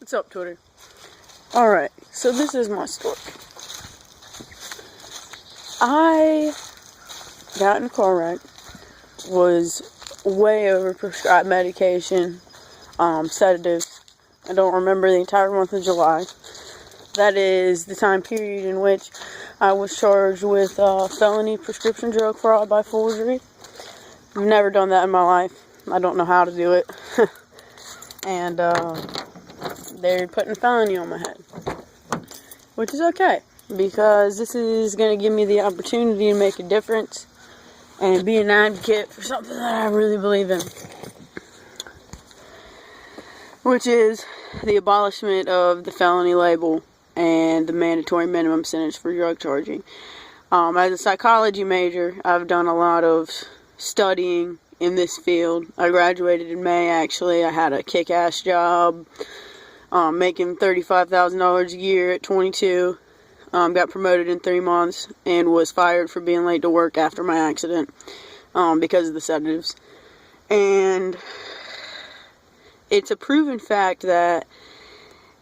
What's up, Twitter? Alright, so this is my story. I got in a car wreck, was way over prescribed medication, sedatives. I don't remember the entire month of July. That is the time period in which I was charged with felony prescription drug fraud by forgery. I've never done that in my life. I don't know how to do it. And they're putting felony on my head, which is okay, because this is going to give me the opportunity to make a difference and be an advocate for something that I really believe in, which is the abolishment of the felony label and the mandatory minimum sentence for drug charging. As a psychology major, I've done a lot of studying in this field. I graduated in May, actually. I had a kick-ass job, making $35,000 a year at 22. Got promoted in 3 months and was fired for being late to work after my accident because of the sedatives. And it's a proven fact that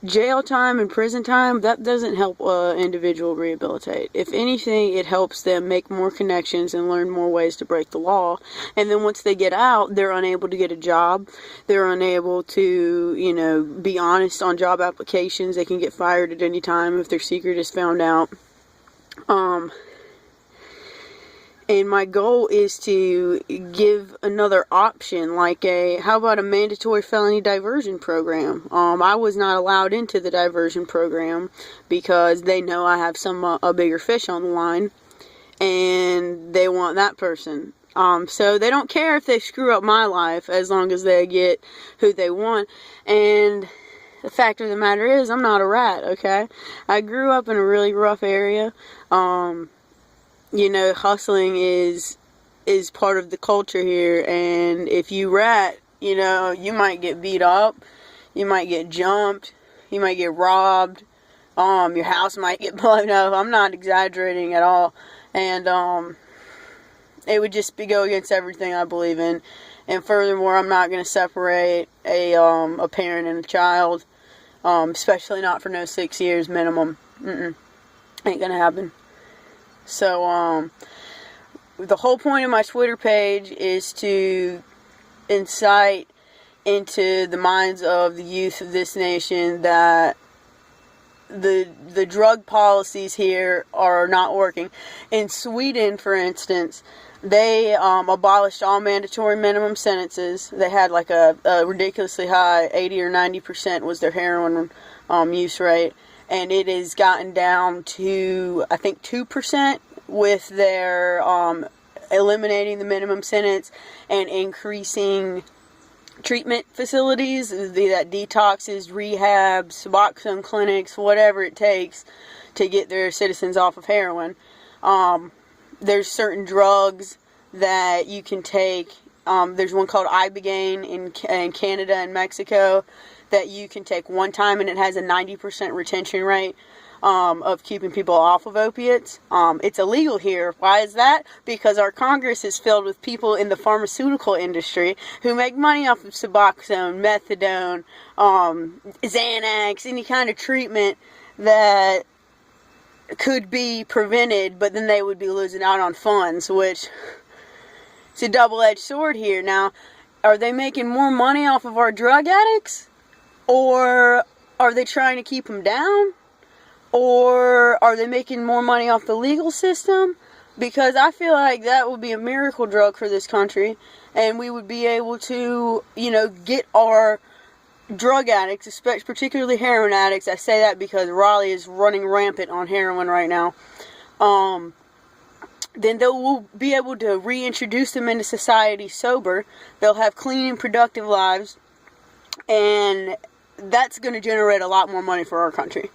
jail time and prison time, that doesn't help an individual rehabilitate. If anything, it helps them make more connections and learn more ways to break the law. And then once they get out, they're unable to get a job. They're unable to, be honest on job applications. They can get fired at any time if their secret is found out. And my goal is to give another option, like how about a mandatory felony diversion program? I was not allowed into the diversion program because they know I have a bigger fish on the line, and they want that person. So they don't care if they screw up my life as long as they get who they want. And the fact of the matter is, I'm not a rat, okay? I grew up in a really rough area. Hustling is part of the culture here, and if you rat, you might get beat up, you might get jumped, you might get robbed, your house might get blown up. I'm not exaggerating at all, and it would just go against everything I believe in. And furthermore, I'm not going to separate a parent and a child, especially not for no 6 years minimum. Ain't gonna happen. So, the whole point of my Twitter page is to incite into the minds of the youth of this nation that the drug policies here are not working. In Sweden, for instance, they abolished all mandatory minimum sentences. They had like a ridiculously high 80 or 90% was their heroin use rate. And it has gotten down to, I think, 2% with their eliminating the minimum sentence and increasing treatment facilities, that detoxes, rehabs, Suboxone clinics, whatever it takes to get their citizens off of heroin. There's certain drugs that you can take. There's one called Ibogaine in Canada and Mexico that you can take one time, and it has a 90% retention rate of keeping people off of opiates. It's illegal here. Why is that? Because our Congress is filled with people in the pharmaceutical industry who make money off of Suboxone, methadone, Xanax, any kind of treatment that could be prevented, but then they would be losing out on funds, which it's a double-edged sword here. Now, are they making more money off of our drug addicts? Or are they trying to keep them down? Or are they making more money off the legal system? Because I feel like that would be a miracle drug for this country, and we would be able to, get our drug addicts, especially particularly heroin addicts. I say that because Raleigh is running rampant on heroin right now. Then we'll be able to reintroduce them into society sober. They'll have clean and productive lives, and that's going to generate a lot more money for our country.